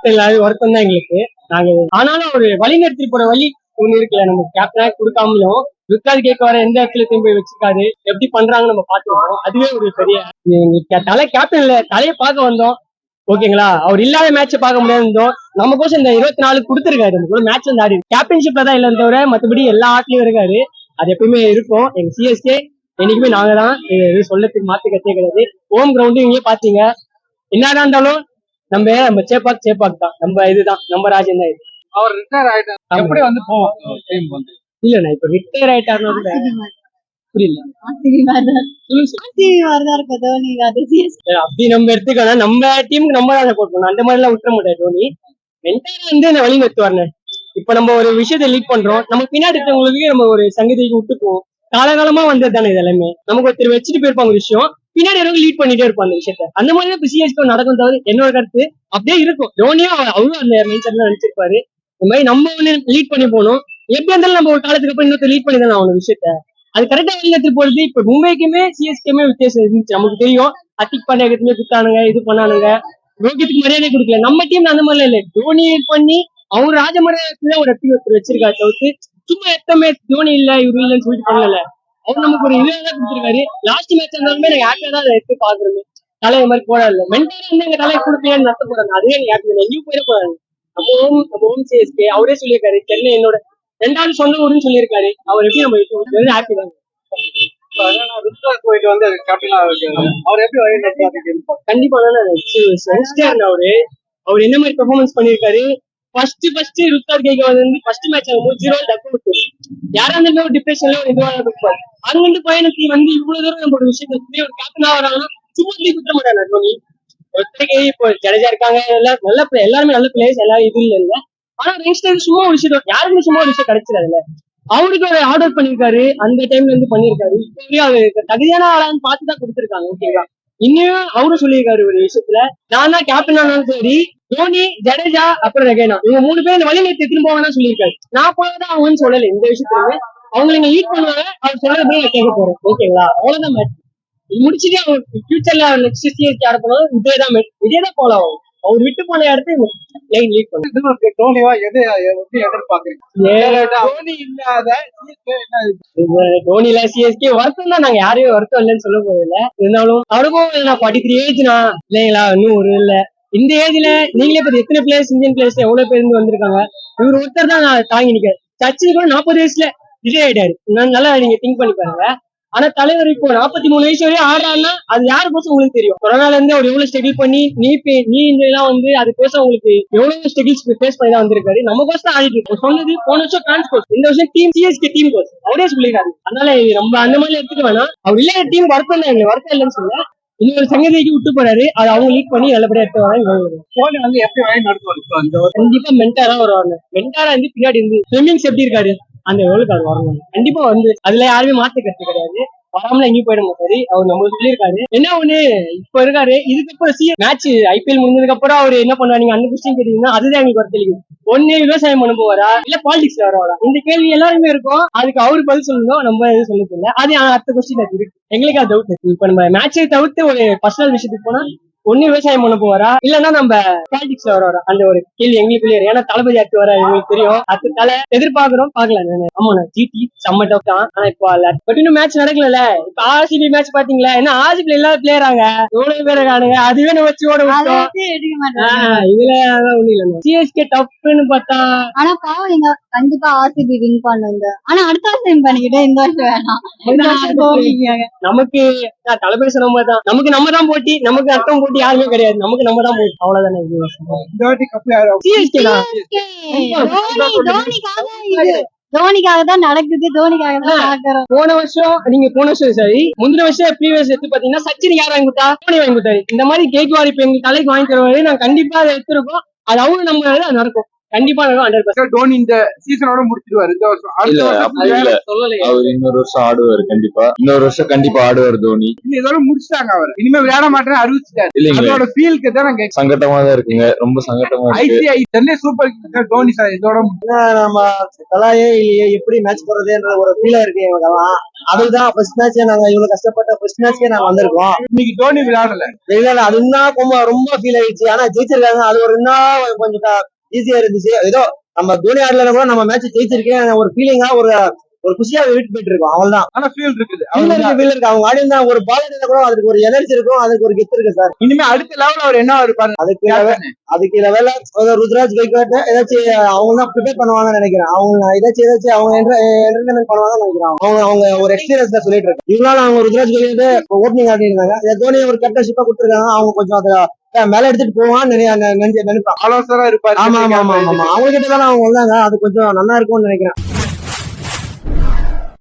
வருத்தம் இல்லாத வருத்தம் தான் எங்களுக்கு. நாங்க ஆனாலும் ஒரு வழி நடத்தி போற வழி ஒண்ணு இருக்குல்ல, நம்ம கேப்டனா கொடுக்காமலும் ருக்காது கேட்க வர எந்த இடத்துல போய் வச்சிருக்காரு, எப்படி பண்றாங்கன்னு நம்ம பாத்துருக்கோம். அதுவே ஒரு பெரிய தலை கேப்டன் இல்ல, தலையை பார்க்க வந்தோம். ஓகேங்களா, அவர் இல்லாத மேட்சை பார்க்க முடியாது இருந்தோம். நம்ம கோசம் இந்த 24 கொடுத்துருக்காரு. நம்ம கூட மேட்ச் வந்து ஆடி கேப்டன்ஷிப்ல தான் இல்லைன்னு தவிர மற்றபடி எல்லா ஆட்லயும் இருக்காரு. அது எப்பயுமே இருக்கும். எங்க சிஎஸ்கே என்னைக்குமே நாங்க தான், எதுவும் சொல்லத்துக்கு மாத்து கத்தே கிடையாது. ஹோம் கிரவுண்டு இங்கே பாத்தீங்க, என்னதான் இருந்தாலும் நம்ம சேப்பாக் தான், நம்ம இதுதான், நம்ம ராஜ்யம் தான் இது. அவர் ரிட்டையர் ஆயிட்டாரு, எப்படி வந்து போவோம்? இல்லண்ணா, இப்ப ரிட்டையர் ஆயிட்டாருன்னு புரியல. அப்படி நம்ம எடுத்துக்கணும், நம்ம டீமுக்கு நம்ம தான் சப்போர்ட் பண்ணணும். அந்த மாதிரி எல்லாம் விட்டுற முடியாது. தோனி மென்டலா வந்து இந்த வழி நடத்துவாருன்னு. இப்ப நம்ம ஒரு விஷயத்த லீட் பண்றோம், நம்ம பின்னாடி இருக்கவங்களுக்கு நம்ம ஒரு சங்கதிக்கு விட்டுக்குவோம். காலகாலமா வந்தது தானே இது எல்லாமே. நமக்கு ஒருத்தர் வச்சுட்டு போயிருப்பாங்க விஷயம், பின்னாடி இருக்க லீட் பண்ணிட்டே இருப்பாங்க அந்த விஷயத்த. அந்த மாதிரி இப்ப சிஎஸ்கே நடக்கும் தவிர என்னோட கருத்து அப்படியே இருக்கும். தோனியும் அவரும் அந்த மைண்ட் செட்ல நினைச்சிருப்பாரு. இந்த மாதிரி நம்ம ஒண்ணு லீட் பண்ணி போகணும். எப்படி இருந்தாலும் நம்ம ஒரு காலத்துக்கு அப்புறம் இன்னொருத்தர் லீட் பண்ணி தானே அவன விஷயத்த. அது கரெக்டா வழிநடத்தி போறது. இப்ப மும்பைக்குமே சிஎஸ்கேமே வித்தியாசம் இருந்துச்சு, நமக்கு தெரியும். அத்திக் பாண்டியாக்கத்துமே குத்தானுங்க, இது பண்ணானுங்க, ரோஹித்துக்கு மரியாதை கொடுக்கல. நம்ம டீம் அந்த மாதிரி இல்ல, தோனி பண்ணி அவர் ராஜமரியாதை ஒரு ஒருத்தர் வச்சிருக்காரு தவிர்த்து சும்மா எத்தமே தோனி இல்ல இவரு இல்லன்னு சொல்லிட்டு பண்ணல. அவர் நமக்கு ஒரு இதான் கொடுத்துருக்காரு. லாஸ்ட் மேட்ச் இருந்தாலுமே எனக்கு ஹாப்பியா தான் அதை எடுத்து பாக்குறது. தலைய மாதிரி போடாது மென்டலா வந்து எங்க தலையை கொடுப்பீங்கன்னு நடத்த போறாங்க. அதே எனக்கு ஹாப்பி. எங்கேயும் போயிட போறாரு. நம்ம ஹோம் சிஎஸ்கே அவரே சொல்லியிருக்காரு, சென்னை என்னோட 2வது சொந்த ஊருன்னு சொல்லியிருக்காரு. அவர் எப்படி நம்ம ஹாப்பி தான். போயிட்டு வந்து கேப்டனா அவர் எப்படி வழி நடத்தாரு? கண்டிப்பா அவர் என்ன மாதிரி பெர்ஃபார்மன்ஸ் பண்ணிருக்காரு. ஃபர்ஸ்ட் ருத்தார் கேக்க வந்து ஃபர்ஸ்ட் மேட்ச் 0 டக்கு யாரா இருந்தாலுமே ஒரு டிப்ரெஷன்ல ஒரு இதுவாக இருப்பாரு. அங்கிருந்து பயணத்தை வந்து இவ்வளவு தூரம் நம்ம ஒரு விஷயத்த ஒரு கேப்டனா வராங்கன்னா சும்மா குத்த மாட்டாங்க. தோனி ஒருத்தருக்கு இப்போ ஜடேஜா இருக்காங்க, எல்லாம் நல்ல பிளேயர், எல்லாருமே நல்ல பிளேயர்ஸ், எல்லாரும் இது இல்ல. ஆனா யங்ஸ்டர் சும்மா ஒரு விஷயம், யாருக்குமே சும்மா ஒரு விஷயம் கிடைச்சிடாதுல்ல. அவருக்கு ஒரு ஆர்டர் பண்ணிருக்காரு, அந்த டைம்ல இருந்து பண்ணிருக்காரு. அவருக்கு தகுதியான ஆளான்னு பார்த்துதான் கொடுத்துருக்காங்க. ஓகேவா, இன்னும் அவரும் சொல்லியிருக்காரு ஒரு விஷயத்துல, நான் தான் கேப்டன் ஆனாலும் சரி, தோனி, ஜடேஜா, அப்புறம் ரெகைனா, இவங்க 3 பேர் இந்த வழியில திரும்ப போவாங்கன்னு சொல்லியிருக்காரு. நான் போலதான் அவங்கன்னு சொல்லல. இந்த விஷயத்துல அவங்க நீங்க லீட் பண்ணுவாங்க, அவர் சொல்றதுமே நான் கேட்க போறேன். ஓகேங்களா, அவ்வளவுதான் மேட்ச் முடிச்சுட்டு அவர் ஃபியூச்சர்ல நெக்ஸ்ட் சிஎஸ்கே ஆட போனாலும் இதேதான் போல ஆகும். அவர் விட்டு போன இடத்துல லீட் பண்ணுங்க. தோனிவா எது எப்படி எதிர்பார்க்கறீங்க? தோனில சிஎஸ்கே வருத்தம் தான். நாங்க யாரையும் வருத்தம் இல்லைன்னு சொல்ல போதில்ல. இருந்தாலும் அவருக்கும் 43 ஏஜ்னா இல்லைங்களா, இன்னும் ஒரு இல்ல இந்த ஏஜ்ல நீங்களே இப்ப எத்தனை பிளேயர்ஸ், இந்தியன் பிளேயர்ஸ் எவ்வளவு பேர் இருந்து வந்திருக்காங்க. இவர் ஒருத்தர் தான் தாங்கி நிக்காரு. சச்சின் கூட 40 வயசுல ரிட்டையர் ஆயிட்டாரு. நல்லா நீங்க திங்க் பண்ணி பாருங்க. ஆனா தலைவர் இப்போ 43 வயசு வரையும் ஆடுறாருன்னா அது யாருக்கோசம் உங்களுக்கு தெரியும். கொரோனால இருந்து அவர் எவ்வளவு ஸ்ட்ரகிள் பண்ணி நீ எல்லாம் வந்து அதுக்கோசம் உங்களுக்கு எவ்வளவு ஸ்ட்ரகிள்ஸ் ஃபேஸ் பண்ணி தான் வந்திருக்காரு. நம்ம கோசம் ஆடிட்டு இருக்கோம். சொன்னது போன வருஷம் டிரான்ஸ்போர்ட், இந்த வருஷம் டீம் சிஎஸ்கே டீம் கோச் அவரே சொல்லிருக்காரு. அதனால நம்ம அந்த மாதிரி எடுத்துக்க வேணாம். அவர் இல்ல டீம் வருத்தம் தான், எங்களுக்கு வருத்தம் இல்லைன்னு சொல்ல, இன்னொரு சங்கதிக்கு விட்டு போறாரு. அதை அவங்க லீட் பண்ணி நல்லபடியா எடுத்து வராங்க. தோனி வந்து எப்படி வழி நடத்துவாரு? கண்டிப்பா மென்டாரா வருவாங்க. மென்டாரா இருந்து பின்னாடி இருந்து ஸ்விம்மிங்ஸ் எப்படி இருக்காரு அந்த எவ்வளவு அது வரணும். கண்டிப்பா வந்து அதுல யாருமே மாத்து கருத்து கிடையாது. வராமல எங்கேயும் போயிட மாட்டாரு. அவர் நம்ம சொல்லியிருக்காரு. என்ன ஒண்ணு இப்ப இருக்காரு, இதுக்கப்புறம் மேட்ச் ஐபிஎல் முடிஞ்சதுக்கு அப்புறம் அவர் என்ன பண்ணுவாரு, நீங்க அந்த கொஸ்டின் கேட்டீங்கன்னா அதுதான் எங்களுக்கு வருத்தம். ஒண்ணு விவசாயம் பண்ண போவாரா, இல்ல பாலிடிக்ஸ்ல வரவாரா, இந்த கேள்வி எல்லாருமே இருக்கும். அதுக்கு அவரு பதில் சொல்லணும், நம்ம எதுவும் சொல்ல தெரியல. அது அடுத்த கொஸ்டின் இருக்கு, எங்களுக்கு அது டவுட். இப்ப நம்ம மேட்சை தவிர்த்து ஒரு பர்சனல் விஷயத்துக்கு போனா ஒண்ணு விவசாயம் பண்ண போவாரா, இல்லன்னா நம்ம பாலிடிக்ஸ்ல வரவாரா, அந்த ஒரு கேள்வி எங்களுக்குள்ளே. ஏன்னா தளபதி அடுத்து வர எங்களுக்கு தெரியும். அடுத்த தலை எதிர்பார்க்கிறோம், பாக்கலாம். ஆமா ஜிடி செம்ம டஃப் தான். ஆனா இப்போ பட் இன்னும் மேட்ச் நடக்கல. இப்ப ஆர்சிபி மேட்ச் பாத்தீங்களா, என்ன ஆர்சிபி எல்லாரும் பிளேயராங்க, எவ்வளவு பேர் இருக்கானுங்க. அதுவே நம்ம வச்சு ஓட விட்டோம். இதுல ஒண்ணு இல்ல. சிஎஸ்கே டஃப்னு பார்த்தா ஆனா பாவம், நீங்க கண்டிப்பா ஆர்சிபி வின் பண்ணுங்க. ஆனா அடுத்த வருஷம் வின் பண்ணிக்கிட்டே, இந்த வருஷம் வேணாம். நமக்கு தளபதி சொன்ன மாதிரி தான், நமக்கு நம்ம தான் போட்டி, நமக்கு அர்த்தம் போட்டி யாருமே கிடையாது. நமக்கு நம்ம தான் போட்டி, அவ்வளவுதானே. தோனிக்காக தான் நடக்குது, தோனிக்காக தான் பாக்குறோம். போன வருஷம் சரி, முந்தின வருஷம் ப்ரீவியஸ் எடுத்து பாத்தீங்கன்னா சச்சின் யார் வாங்கி கொடுத்தா, தோனி வாங்கி கொடுத்தாரு. இந்த மாதிரி கேக்குவார் இப்ப எங்க தலைக்கு வாங்கி தருவாரு. நாங்க கண்டிப்பா அதை எடுத்திருக்கோம். அது அவங்க நம்ம நடக்கும். கண்டிப்பா 100%. டோனி இந்த சீசனோட முடிச்சிருவாரு இந்த வருஷம். அடுத்த இல்ல, வருஷம் அப்படி இல்ல. சொல்லலையே. அவர் இன்னொரு வருஷம் ஆடுவாரு கண்டிப்பா. இன்னொரு வருஷம் கண்டிப்பா ஆடுவார் தோனி. இதோட முடிச்சிட்டாங்க அவர். இனிமே விளையாட மாட்டேன்னு அறிவிச்சிட்டாரு. இல்லைங்களே, அதோட ஃபீலுக்கு தான் நான் கேட்கிறேன். சங்கட்டமா தான் இருக்குங்க. ரொம்ப சங்கட்டமா இருக்கு. ஐசிஐ Chennai Super Kings Dhoni sir இதோட நம்ம தலாயே இல்லையே எப்படி மேட்ச் போறதுன்ற ஒரு ஃபீலா இருக்கு எங்களுக்கெல்லாம். அதுதான் ஃபர்ஸ்ட் மேட்ச் நாங்க இவ்வளவு கஷ்டப்பட்ட ஃபர்ஸ்ட் மேட்ச்க்கே நாங்க வந்திருக்கோம். இன்னைக்கு டோனி விளையாடல. இல்ல அது இன்னும் ரொம்ப ஃபீல் ஆயிடுச்சு. ஆனா ஜெயிச்சிருக்காங்க, அது ஒரு இன்னும் கொஞ்சம் ஈஸியா இருந்துச்சு. ஏதோ நம்ம தோனி ஆடல கூட நம்ம மேட்ச் ஜெயிச்சிருக்கேன் ஒரு ஃபீலிங்கா ஒரு குஷியா வீட்டு போயிட்டு இருக்கோம். அவ்வளவுதான். ஆனா ஃபீல் இருக்குது. ஃபீல் இருக்கு. அவங்க ஆடி இருந்தா ஒரு பால் இருந்தா கூட அதுக்கு ஒரு எனர்ஜி இருக்கும், அதுக்கு ஒரு கெத்து இருக்கு சார். இனிமே அடுத்த லெவல் அவர் என்ன இருப்பாரு. அதுக்கு லெவல்ல ருத்ராஜ் கைக்வாட் ஏதாச்சும் அவங்க தான் ப்ரிப்பேர் பண்ணுவாங்கன்னு நினைக்கிறேன். அவங்க ஏதாச்சும் அவங்க என்டர்டைன்மெண்ட் பண்ணுவாங்கன்னு நினைக்கிறேன். அவங்க ஒரு எக்ஸ்பீரியன்ஸ் தான் சொல்லிட்டு இருக்காங்க. இவங்களால அவங்க ருத்ராஜ் கைக்வாட் ஓப்பனிங் ஆடி இருந்தாங்க. தோனி ஒரு கேப்டன்ஷிப்பா கொடுத்துருக்காங்க. அவங்க கொஞ்சம் அதை மேல எடுத்துட்டு போவான்னு நினைப்பாங்க. ஆலோசனை இருப்பாரு. ஆமா ஆமா ஆமா ஆமா அவங்க கிட்ட தானே அவங்க வந்தாங்க. அது கொஞ்சம் நல்லா இருக்கும்னு நினைக்கிறேன்.